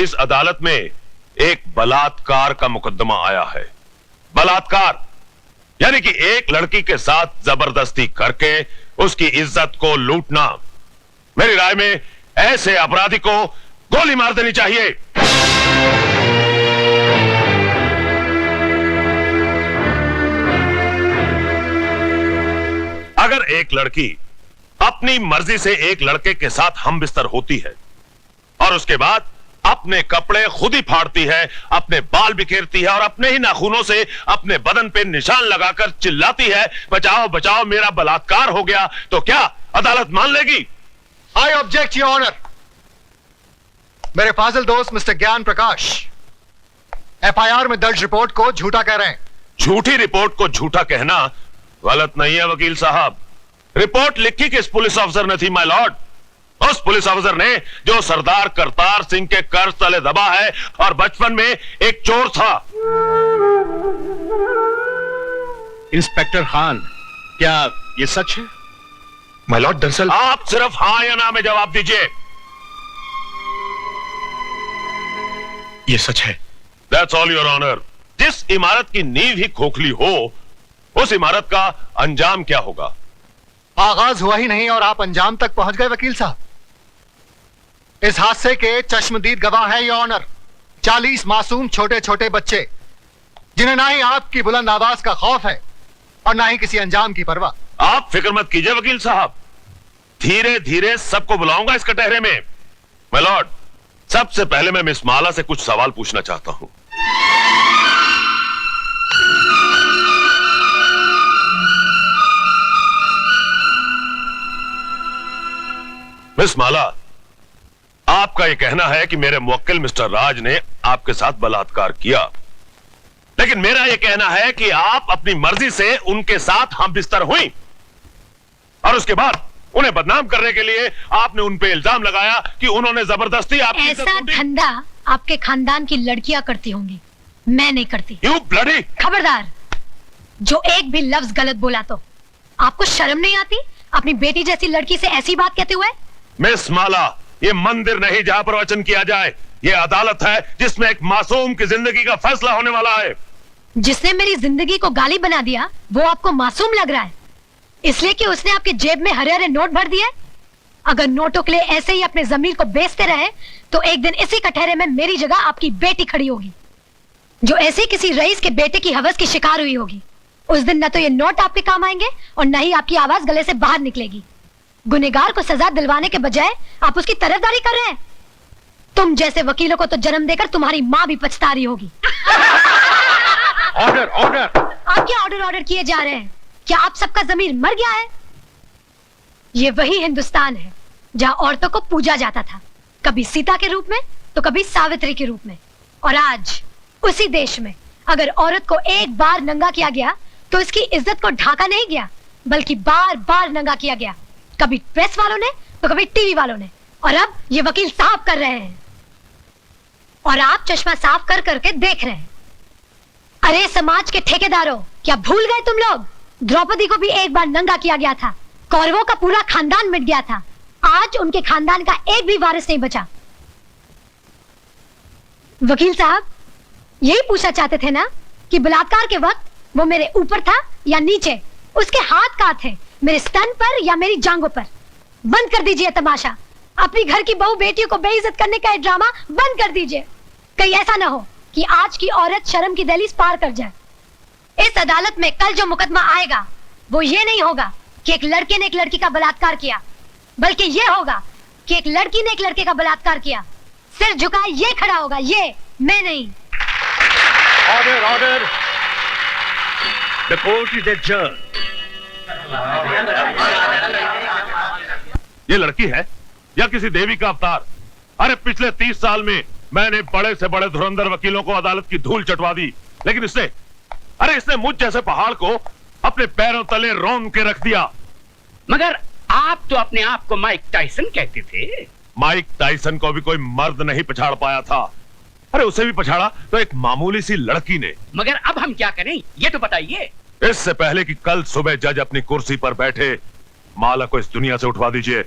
इस अदालत में एक बलात्कार का मुकदमा आया है। बलात्कार यानी कि एक लड़की के साथ जबरदस्ती करके उसकी इज्जत को लूटना। मेरी राय में ऐसे अपराधी को गोली मार देनी चाहिए। अगर एक लड़की अपनी मर्जी से एक लड़के के साथ हम बिस्तर होती है और उसके बाद अपने कपड़े खुद ही फाड़ती है, अपने बाल बिखेरती है और अपने ही नाखूनों से अपने बदन पे निशान लगाकर चिल्लाती है, बचाओ बचाओ मेरा बलात्कार हो गया, तो क्या अदालत मान लेगी? I object your honour. मेरे फाजिल दोस्त मिस्टर ज्ञान प्रकाश एफआईआर में दर्ज रिपोर्ट को झूठा कह रहे हैं। झूठी रिपोर्ट को झूठा कहना गलत नहीं है वकील साहब। रिपोर्ट लिखी किस पुलिस अफसर ने थी माय लॉर्ड? उस पुलिस अफसर ने जो सरदार करतार सिंह के कर्ज तले दबा है और बचपन में एक चोर था। इंस्पेक्टर खान, क्या ये सच है? माय लॉर्ड, दरअसल आप सिर्फ हां या ना में जवाब दीजिए। ये सच है। That's all your honour. जिस इमारत की नींव ही खोखली हो, उस इमारत का अंजाम क्या होगा? आगाज हुआ ही नहीं और आप अंजाम तक पहुंच गए वकील साहब। इस हादसे के चश्मदीद गवाह हैं योर ऑनर 40 मासूम छोटे छोटे बच्चे, जिन्हें ना ही आपकी बुलंद आवाज का खौफ है और ना ही किसी अंजाम की परवाह। आप फिक्र मत कीजिए वकील साहब, धीरे धीरे सबको बुलाऊंगा इस कटहरे में। माय लॉर्ड, सबसे पहले मैं मिस माला से कुछ सवाल पूछना चाहता हूं। मिस माला, आपका यह कहना है कि मेरे मुवक्किल मिस्टर राज ने आपके साथ बलात्कार किया, लेकिन मेरा यह कहना है कि आप अपनी मर्जी से उनके साथ हम बिस्तर हुई और उसके बाद उन्हें बदनाम करने के लिए आपने उन पे इल्जाम लगाया कि उन्होंने जबरदस्ती आपकी ऐसा धंधा आपके खानदान की लड़कियां करती होंगी, मैं नहीं करती। You bloody! खबरदार, जो एक भी लफ्ज गलत बोला तो आपको शर्म नहीं आती अपनी बेटी जैसी लड़की से ऐसी बात कहते हुए? मिस माला, ये मंदिर नहीं जहां पर वचन किया जाए, ये अदालत है जिसमें एक मासूम की जिंदगी का फैसला होने वाला है। जिसने मेरी जिंदगी को गाली बना दिया वो आपको मासूम लग रहा है, इसलिए कि उसने आपके जेब में हरे हरे नोट भर दिए? अगर नोटों के लिए ऐसे ही अपने जमीर को बेचते रहे तो एक दिन इसी कटहरे में मेरी जगह आपकी बेटी खड़ी होगी, जो ऐसे किसी रईस के बेटे की हवस की शिकार हुई होगी। उस दिन न तो ये नोट आपके काम आएंगे और न ही आपकी आवाज गले से बाहर निकलेगी। गुनहगार को सजा दिलवाने के बजाय आप उसकी तरफदारी कर रहे हैं। तुम जैसे वकीलों को तो जन्म देकर तुम्हारी माँ भी पछता रही होगी। Order order! आप क्या ऑर्डर किए जा रहे हैं? क्या आप सबका जमीर मर गया है? ये वही हिंदुस्तान है जहाँ औरतों को पूजा जाता था, कभी सीता के रूप में तो कभी सावित्री के रूप में। और आज उसी देश में अगर औरत को एक बार नंगा किया गया तो इसकी इज्जत को ढाका नहीं गया, बल्कि बार बार नंगा किया गया, कभी प्रेस वालों ने तो कभी टीवी वालों ने, और अब ये वकील साफ कर रहे हैं और आप चश्मा साफ कर करके देख रहे हैं। अरे समाज के ठेकेदारों, क्या भूल गए तुम लोग? द्रौपदी को भी एक बार नंगा किया गया था, कौरवों का पूरा खानदान मिट गया था, आज उनके खानदान का एक भी वारिस नहीं बचा। वकील साहब, यही पूछना चाहते थे ना कि बलात्कार के वक्त वो मेरे ऊपर था या नीचे? उसके हाथ कहाँ थे, मेरे स्तन पर या मेरी जांघों पर? बंद कर दीजिए तमाशा, अपनी घर की बहू बेटियों को बेइज्जत करने का ड्रामा बंद कर दीजिए। कहीं ऐसा ना हो कि आज की औरत शर्म की दहलीज पार कर जाए। इस अदालत में कल जो मुकदमा आएगा वो ये नहीं होगा कि एक लड़के ने एक लड़की का बलात्कार किया, बल्कि ये होगा कि एक लड़की ने एक लड़के का बलात्कार किया। सिर झुकाए ये खड़ा होगा, ये मैं नहीं। Order order! The court is adjourned. ये लड़की है या किसी देवी का अवतार? अरे पिछले 30 साल में मैंने बड़े से बड़े धुरंधर वकीलों को अदालत की धूल चटवा दी, लेकिन इसने मुझ जैसे पहाड़ को अपने पैरों तले रोन के रख दिया। मगर आप तो अपने आप को माइक टाइसन कहते थे। माइक टाइसन को भी कोई मर्द नहीं पछाड़ पाया था। अरे उसे भी पछाड़ा तो एक मामूली सी लड़की ने। मगर अब हम क्या करें ये तो बताइए। इससे पहले कि कल सुबह जज अपनी कुर्सी पर बैठे, माला को इस दुनिया से उठवा दीजिए।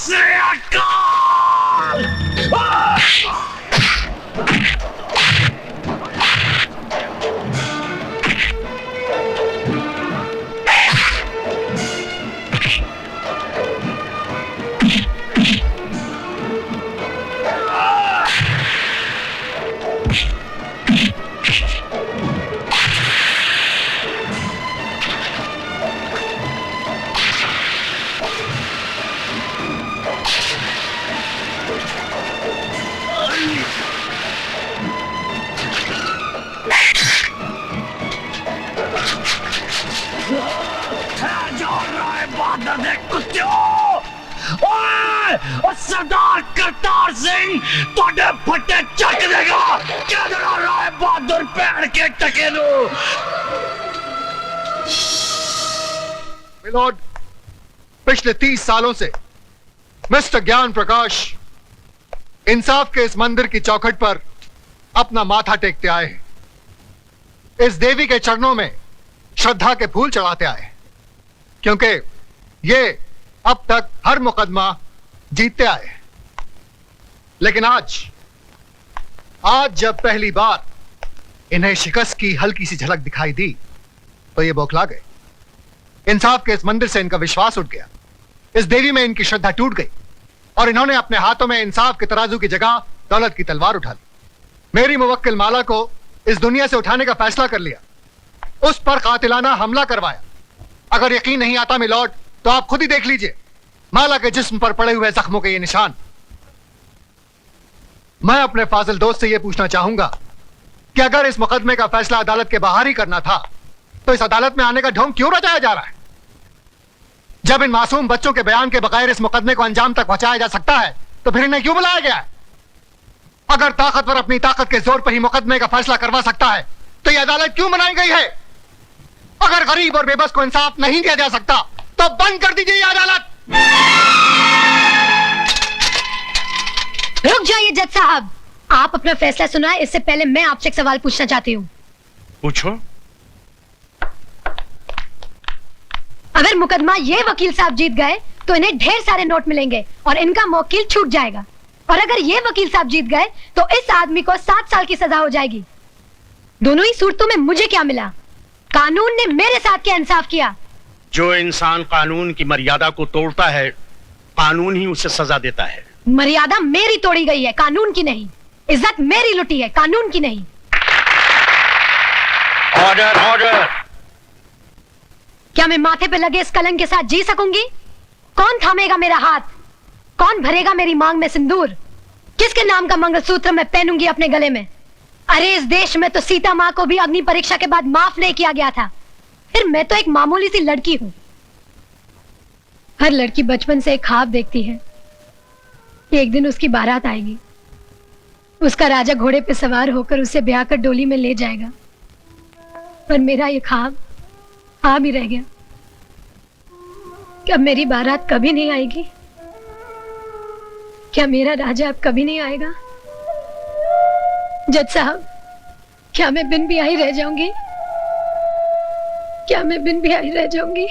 श्री अकाल। सरदार करतार सिंह तोड़े फटे चक देगा। क्या डरा रहा है बहादुर पैर के टकेलू। मिलोड, पिछले 30 सालों से मिस्टर ज्ञान प्रकाश इंसाफ के इस मंदिर की चौखट पर अपना माथा टेकते आए हैं। इस देवी के चरणों में श्रद्धा के फूल चढ़ाते आए हैं, क्योंकि ये अब तक हर मुकदमा जीतते आए हैं। लेकिन आज जब पहली बार इन्हें शिकस्त की हल्की सी झलक दिखाई दी तो ये बौखला गए। इंसाफ के इस मंदिर से इनका विश्वास उठ गया, इस देवी में इनकी श्रद्धा टूट गई और इन्होंने अपने हाथों में इंसाफ के तराजू की जगह दौलत की तलवार उठा ली। मेरी मुवक्किल माला को इस दुनिया से उठाने का फैसला कर लिया, उस पर कातिलाना हमला करवाया। अगर यकीन नहीं आता मिलॉर्ड तो आप खुद ही देख लीजिए माला के जिस्म पर पड़े हुए जख्मों के ये निशान। मैं अपने फाजिल दोस्त से यह पूछना चाहूंगा कि अगर इस मुकदमे का फैसला अदालत के बाहर ही करना था तो इस अदालत में आने का ढोंग क्यों रचाया जा रहा है? जब इन मासूम बच्चों के बयान के बगैर इस मुकदमे को अंजाम तक पहुंचाया जा सकता है तो फिर इन्हें क्यों बुलाया गया है? अगर ताकतवर अपनी ताकत के जोर पर ही मुकदमे का फैसला करवा सकता है तो यह अदालत क्यों बनाई गई है? अगर गरीब और बेबस को इंसाफ नहीं दिया जा सकता तो बंद कर दीजिए यह अदालत। रुक जाइए जज साहब, आप अपना फैसला सुनाएं। इससे पहले मैं आपसे एक सवाल पूछना चाहती हूँ। पूछो। अगर मुकदमा ये वकील साहब जीत गए तो इन्हें ढेर सारे नोट मिलेंगे और इनका मौकिल छूट जाएगा, और अगर ये वकील साहब जीत गए तो इस आदमी को 7 साल की सजा हो जाएगी। दोनों ही सूरतों में मुझे क्या मिला? कानून ने मेरे साथ क्या इंसाफ किया? जो इंसान कानून की मर्यादा को तोड़ता है, कानून ही उसे सजा देता है। मर्यादा मेरी तोड़ी गई है, कानून की नहीं। इज्जत मेरी लुटी है, कानून की नहीं। Order, order. क्या मैं माथे पे लगे इस कलंक के साथ जी सकूंगी? कौन थामेगा मेरा हाथ? कौन भरेगा मेरी मांग में सिंदूर? किसके नाम का मंगलसूत्र मैं पहनूंगी अपने गले में? अरे इस देश में तो सीता माँ को भी अग्नि परीक्षा के बाद माफ नहीं किया गया था, फिर मैं तो एक मामूली सी लड़की हूं। हर लड़की बचपन से एक ख्वाब देखती है कि एक दिन उसकी बारात आएगी, उसका राजा घोड़े पे सवार होकर उसे ब्याह कर डोली में ले जाएगा। पर मेरा ये ख्वाब ख्वाब ही रह गया। क्या मेरी बारात कभी नहीं आएगी? क्या मेरा राजा अब कभी नहीं आएगा? जज साहब, क्या मैं बिन ब्याही रह जाऊंगी? क्या मैं बिन ब्याही रह जाऊंगी?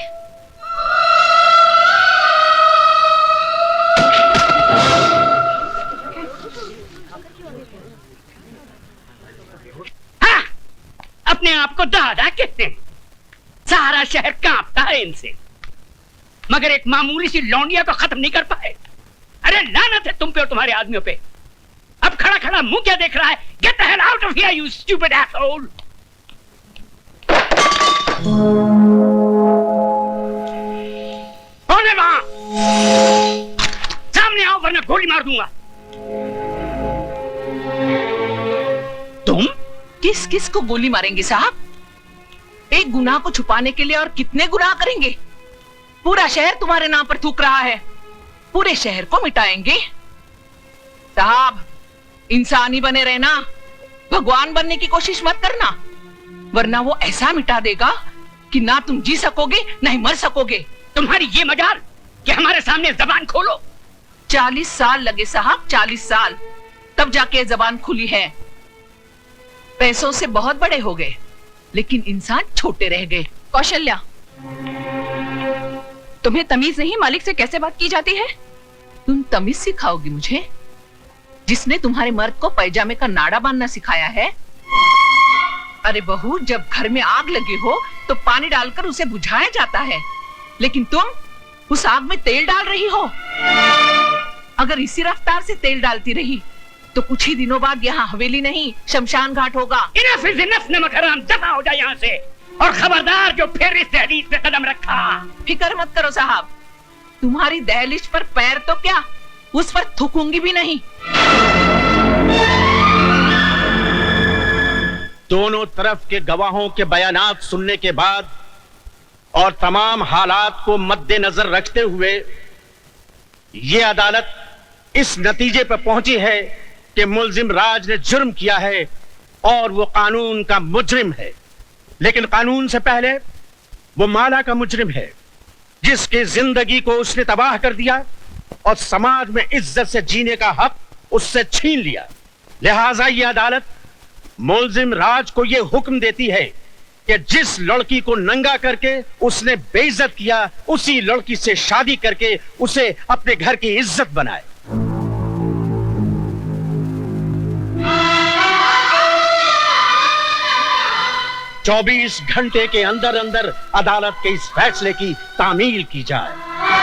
हाँ, अपने आप को दादा कहते हैं। सारा शहर कांपता है इनसे, मगर एक मामूली सी लौंडिया को खत्म नहीं कर पाए। अरे लानत है तुम पे और तुम्हारे आदमियों पे। अब खड़ा खड़ा मुंह क्या देख रहा है? Get the hell out of here you stupid asshole. कौन है वहां? सामने आओ वरना गोली मार दूंगा। तुम किस किस को गोली मारेंगे साहब? एक गुनाह को छुपाने के लिए और कितने गुनाह करेंगे? पूरा शहर तुम्हारे नाम पर थूक रहा है, पूरे शहर को मिटाएंगे। साहब, इंसान ही बने रहना, भगवान बनने की कोशिश मत करना, वरना वो ऐसा मिटा देगा कि ना तुम जी सकोगे ना ही मर सकोगे। तुम्हारी ये मजाल कि हमारे सामने जबान खोलो। 40 साल लगे साहब, 40 साल, तब जाके जबान खुली है। पैसों से बहुत बड़े हो गए लेकिन इंसान छोटे रह गए। कौशल्या, तुम्हें तमीज नहीं मालिक से कैसे बात की जाती है? तुम तमीज सिखाओगी मुझे? जिसने तुम्हारे मर्द को पैजामे का नाड़ा बांधना सिखाया है? अरे बहू, जब घर में आग लगी हो तो पानी डालकर उसे बुझाया जाता है, लेकिन तुम उस आग में तेल डाल रही हो। अगर इसी रफ्तार से तेल डालती रही तो कुछ ही दिनों बाद यहाँ हवेली नहीं शमशान घाट होगा। इनफ इज इनफ, नमक हराम, दफा हो जाए यहाँ से। और खबरदार जो फिर इस दहलीज पे कदम रखा। फिक्र मत करो साहब, तुम्हारी दहलीज पर पैर तो क्या, उस पर थूकूंगी भी नहीं। दोनों तरफ के गवाहों के बयानात सुनने के बाद और तमाम हालात को मद्देनजर रखते हुए यह अदालत इस नतीजे पर पहुंची है कि मुलजिम राज ने जुर्म किया है और वो कानून का मुजरिम है। लेकिन कानून से पहले वो माला का मुजरिम है, जिसकी जिंदगी को उसने तबाह कर दिया और समाज में इज्जत से जीने का हक उससे छीन लिया। लिहाजा ये अदालत मुलजिम राज को यह हुक्म देती है कि जिस लड़की को नंगा करके उसने बेइज्जत किया, उसी लड़की से शादी करके उसे अपने घर की इज्जत बनाए। चौबीस घंटे के अंदर अंदर अदालत के इस फैसले की तामील की जाए।